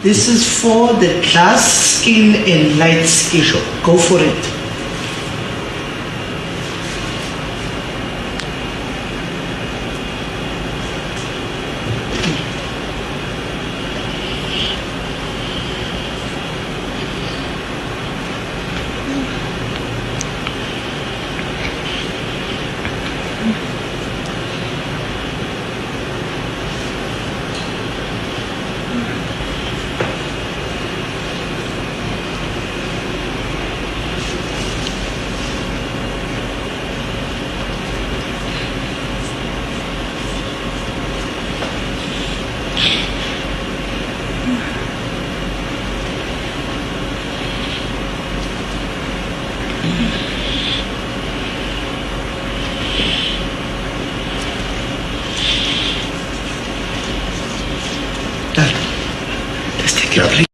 This is for the glass skin and light skin. Sure. Go for it. Dad, let's take it, please.